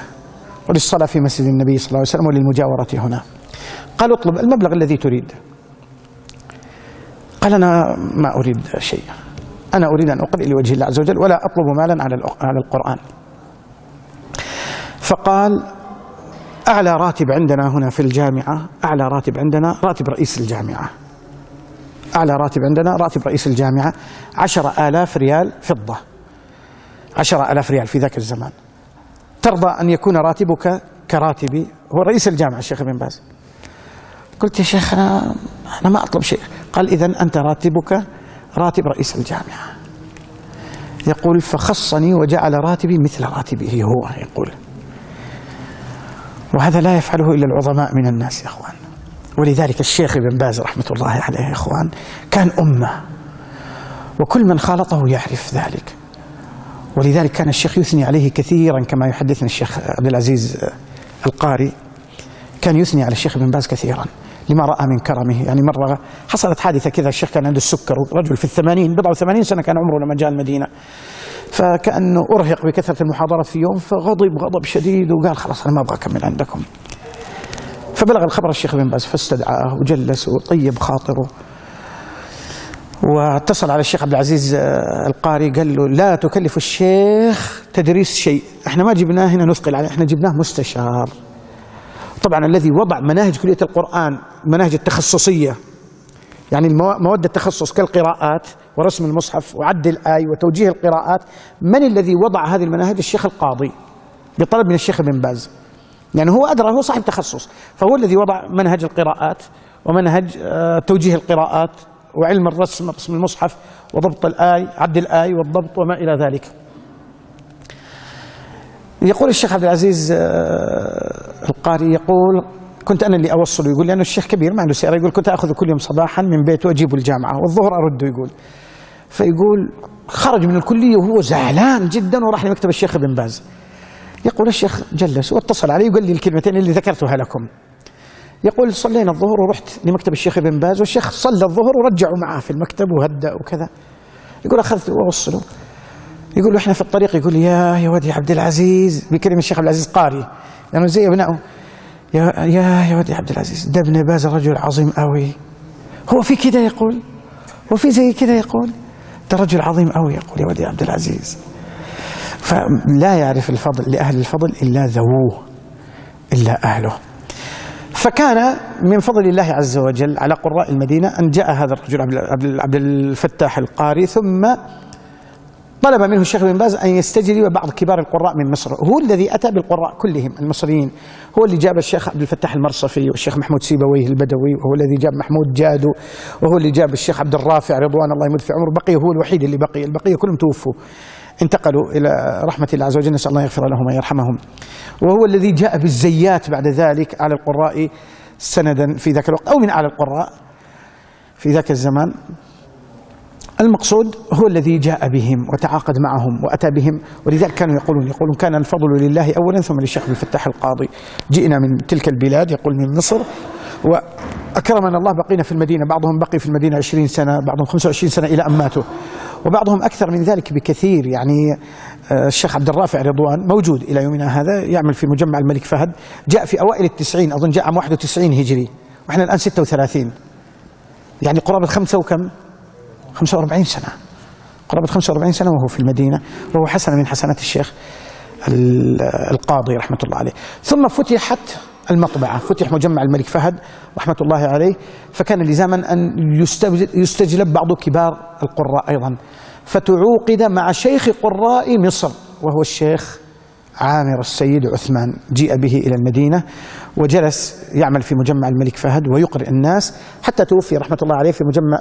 Speaker 1: وللصلاة في مسجد النبي صلى الله عليه وسلم وللمجاورة هنا. قال: اطلب المبلغ الذي تريد. قال: أنا ما أريد شيء، أنا أريد أن أقرئ لوجه الله عز وجل ولا أطلب مالا على القرآن. فقال: أعلى راتب عندنا هنا في الجامعة، أعلى راتب عندنا راتب رئيس الجامعة، أعلى راتب عندنا راتب رئيس الجامعة 10,000 ريال فضة، 10,000 ريال في ذاك الزمان. ترضى أن يكون راتبك كراتبي؟ هو رئيس الجامعة الشيخ بن باز. قلت: يا شيخ أنا ما أطلب شيء. قال: إذن أنت راتبك راتب رئيس الجامعة. يقول: فخصني وجعل راتبي مثل راتبه هو. يقول: وهذا لا يفعله إلا العظماء من الناس يا أخوان. ولذلك الشيخ بن باز رحمة الله عليه يا أخوان كان أمة، وكل من خالطه يعرف ذلك، ولذلك كان الشيخ يثني عليه كثيرا، كما يحدثنا الشيخ عبد العزيز القاري، كان يثني على الشيخ بن باز كثيرا لما رأى من كرمه. يعني مرة حصلت حادثة كذا، الشيخ كان عنده السكر، رجل في 80 بضع 80 سنة كان عمره لما جاء المدينة، فكأنه أرهق بكثرة المحاضرات في يوم، فغضب غضب شديد وقال: خلاص أنا ما أبغى أكمل عندكم. فبلغ الخبر الشيخ بن باز فاستدعاه وجلس وطيب خاطره، واتصل على الشيخ عبد العزيز القاري قال له: لا تكلف الشيخ تدريس شيء، احنا ما جبناه هنا نثقل عليه، احنا جبناه مستشار. طبعا الذي وضع مناهج كلية القرآن، مناهج التخصصية، يعني مواد التخصص كالقراءات ورسم المصحف وعد الآي وتوجيه القراءات، من الذي وضع هذه المناهج؟ الشيخ القاضي بطلب من الشيخ بن باز، يعني هو أدرى، هو صاحب تخصص، فهو الذي وضع منهج القراءات ومنهج توجيه القراءات وعلم الرسم، رسم المصحف وضبط الآي، عد الآي والضبط وما إلى ذلك. يقول الشيخ عبد العزيز القاري، يقول: كنت أنا اللي أوصله، يقول لأنه الشيخ كبير ما عنده سيارة، يقول كنت أخذه كل يوم صباحا من بيته وأجيبه الجامعة والظهر أرده. يقول فيقول خرج من الكلية وهو زعلان جدا وراح لمكتب الشيخ بن باز. يقول الشيخ جلس واتصل علي وقال لي الكلمتين اللي ذكرتها لكم. يقول صلينا الظهر ورحت لمكتب الشيخ بن باز، والشيخ صلى الظهر ورجعوا معاه في المكتب وهدأ وكذا. يقول أخذته وأوصله، يقول له إحنا في الطريق، يقول يا ودي عبد العزيز، بكلمة الشيخ عبد العزيز قاري لأنه يعني زي ابنائه، يا ودي عبد العزيز، ده ابن باز رجل عظيم قوي، هو في كده يقول، هو في زي كده يقول، ده رجل عظيم قوي يقول يا ودي عبد العزيز. فلا يعرف الفضل لأهل الفضل إلا ذووه، إلا أهله. فكان من فضل الله عز وجل على قراء المدينة أن جاء هذا الرجل عبد الفتاح القاري، ثم طلب منه الشيخ بن باز أن يستجلب بعض كبار القراء من مصر. هو الذي أتى بالقراء كلهم المصريين، هو اللي جاب الشيخ عبد الفتاح المرصفي والشيخ محمود سيبويه البدوي، وهو الذي جاب محمود جادو، وهو اللي جاب الشيخ عبد الرافع رضوان الله يمد في عمره. بقي هو الوحيد اللي بقي، البقية كلهم توفوا انتقلوا إلى رحمة الله عز وجل، نسأل الله يغفر لهم ويرحمهم. وهو الذي جاء بالزيات بعد ذلك على القراء سندا في ذاك الوقت، أو من أعلى القراء في ذاك الزمان. المقصود هو الذي جاء بهم وتعاقد معهم وأتى بهم، ولذلك كانوا يقولون كان الفضل لله أولا ثم للشيخ عبد الفتاح القاضي. جئنا من تلك البلاد، يقول من مصر، وأكرمنا الله بقينا في المدينة. بعضهم بقي في المدينة 20 سنة، بعضهم 25 سنة إلى أن ماتوا، وبعضهم أكثر من ذلك بكثير. يعني الشيخ عبد الرافع رضوان موجود إلى يومنا هذا، يعمل في مجمع الملك فهد، جاء في أوائل التسعين، أظن جاء عام 91 هجري، وإحنا الآن 36، يعني قرابة 45 سنة، قرابة 45 سنة وهو في المدينة، وهو حسنة من حسنات الشيخ القاضي رحمة الله عليه. ثم فتحت المطبعة، فتح مجمع الملك فهد رحمة الله عليه، فكان لزاما أن يستجلب بعض كبار القراء أيضا، فتعوقد مع شيخ قراء مصر وهو الشيخ عامر السيد عثمان. جيء به إلى المدينة وجلس يعمل في مجمع الملك فهد ويقرئ الناس، حتى توفي رحمة الله عليه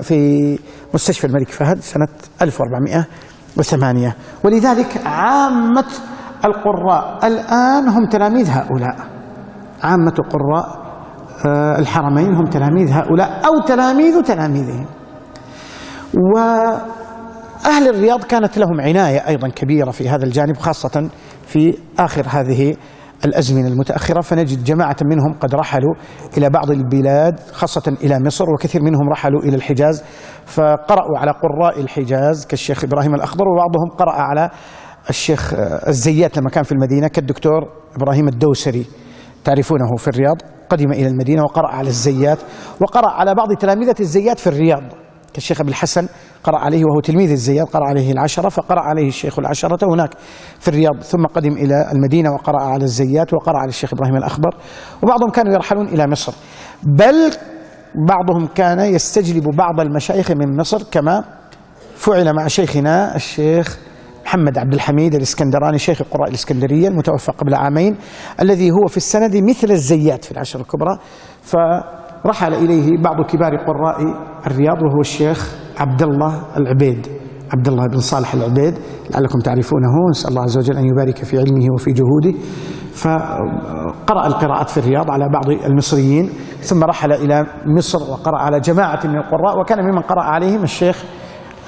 Speaker 1: في مستشفى الملك فهد سنة 1408. ولذلك عامة القراء الآن هم تلاميذ هؤلاء، عامة قراء الحرمين هم تلاميذ هؤلاء أو تلاميذ تلاميذهم. وأهل الرياض كانت لهم عناية أيضا كبيرة في هذا الجانب، خاصة في آخر هذه الأزمنة المتأخرة، فنجد جماعة منهم قد رحلوا إلى بعض البلاد خاصة إلى مصر، وكثير منهم رحلوا إلى الحجاز فقرأوا على قراء الحجاز كالشيخ إبراهيم الأخضر، وبعضهم قرأ على الشيخ الزيات لما كان في المدينة كالدكتور إبراهيم الدوسري، تعرفونه في الرياض، قدم إلى المدينة وقرأ على الزيات، وقرأ على بعض تلامذة الزيات في الرياض كالشيخ أبي الحسن، قرأ عليه وهو تلميذ الزيات، قرأ عليه العشرة، فقرأ عليه الشيخ العشرة هناك في الرياض، ثم قدم إلى المدينة وقرأ على الزيات وقرأ على الشيخ إبراهيم الأخضر. وبعضهم كانوا يرحلون إلى مصر، بل بعضهم كان يستجلب بعض المشايخ من مصر، كما فعل مع شيخنا الشيخ محمد عبد الحميد الإسكندراني شيخ قراء الإسكندرية المتوفى قبل عامين، الذي هو في السند مثل الزيات في العشر الكبرى. فرحل إليه بعض كبار قراء الرياض وهو الشيخ عبد الله العبيد، عبد الله بن صالح العبيد، لعلكم تعرفونه، نسأل الله عز وجل أن يبارك في علمه وفي جهوده. فقرأ القراءات في الرياض على بعض المصريين، ثم رحل إلى مصر وقرأ على جماعة من القراء، وكان ممن قرأ عليهم الشيخ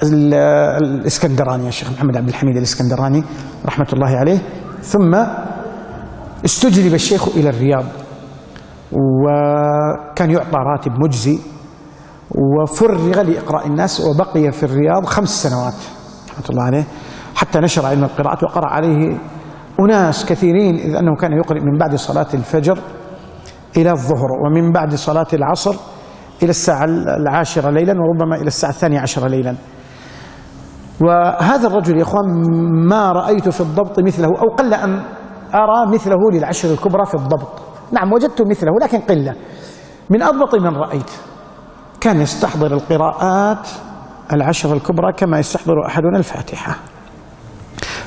Speaker 1: الإسكندراني الشيخ محمد عبد الحميد الإسكندراني رحمة الله عليه. ثم استجلب الشيخ إلى الرياض، وكان يعطى راتب مجزي، وفرغ لإقراء الناس، وبقي في الرياض 5 سنوات رحمة الله عليه حتى نشر علم القراءة، وقرأ عليه أناس كثيرين، إذ أنه كان يقرأ من بعد صلاة الفجر إلى الظهر، ومن بعد صلاة العصر إلى الساعة 10 ليلا، وربما إلى الساعة 12 ليلا. وهذا الرجل يا إخوان ما رأيت في الضبط مثله، أو قل أن أرى مثله للعشر الكبرى في الضبط. نعم وجدت مثله لكن قلة، من أضبط من رأيت. كان يستحضر القراءات العشر الكبرى كما يستحضر أحدنا الفاتحة،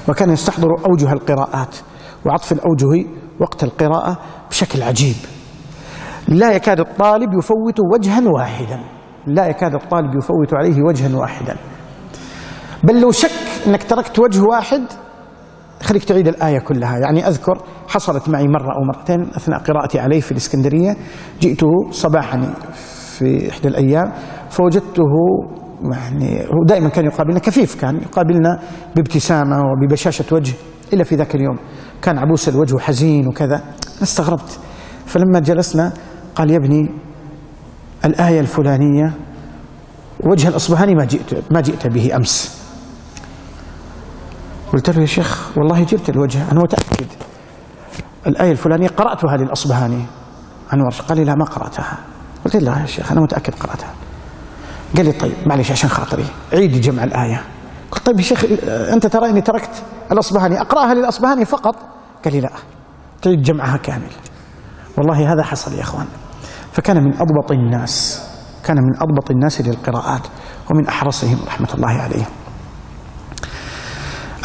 Speaker 1: وكان يستحضر أوجه القراءات وعطف الأوجه وقت القراءة بشكل عجيب، لا يكاد الطالب يفوت وجها واحدا، لا يكاد الطالب يفوت عليه وجها واحدا، بل لو شك أنك تركت وجه واحد خليك تعيد الآية كلها. يعني أذكر حصلت معي مرة أو مرتين أثناء قراءتي عليه في الإسكندرية، جئته صباحا في إحدى الأيام فوجدته، يعني هو دائما كان يقابلنا كفيف، كان يقابلنا بابتسامة وببشاشة وجه، إلا في ذاك اليوم كان عبوس الوجه حزين وكذا. أنا استغربت، فلما جلسنا قال: يا ابني الآية الفلانية وجه الأصبهاني ما جئت به أمس. قلت له: يا شيخ والله جبت الوجه، أنا متأكد الآية الفلانية قرأتها للأصبهاني أنور. قال لي: لا ما قرأتها. قلت له: لا يا شيخ أنا متأكد قرأتها. قال لي: طيب معلش عشان خاطري عيد جمع الآية. قلت: طيب يا شيخ أنت ترى أني تركت الأصبهاني، أقرأها للأصبهاني فقط. قال لي: لا تعيد جمعها كامل. والله هذا حصل يا أخوان. فكان من أضبط الناس، كان من أضبط الناس للقراءات ومن أحرصهم رحمة الله عليه.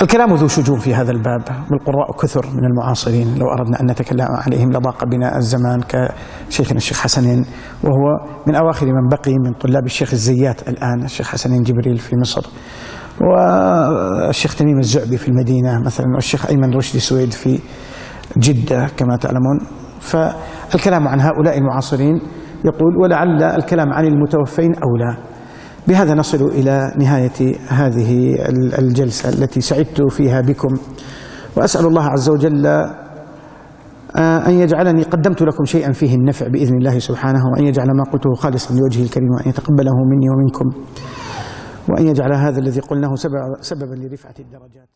Speaker 1: الكلام ذو شجون في هذا الباب، والقراء كثر من المعاصرين، لو أردنا أن نتكلم عليهم لضاق بنا الزمان، كشيخنا الشيخ حسنين، وهو من أواخر من بقي من طلاب الشيخ الزيات الآن، الشيخ حسنين جبريل في مصر، والشيخ تميم الزعبي في المدينة مثلا، والشيخ أيمن رشدي سويد في جدة كما تعلمون. فالكلام عن هؤلاء المعاصرين يقول: ولعل الكلام عن المتوفين أولى. بهذا نصل إلى نهاية هذه الجلسة التي سعدت فيها بكم، وأسأل الله عز وجل أن يجعلني قدمت لكم شيئا فيه النفع بإذن الله سبحانه، وأن يجعل ما قلته خالصا لوجهه الكريم، وأن يتقبله مني ومنكم، وأن يجعل هذا الذي قلناه سببا لرفعة الدرجات.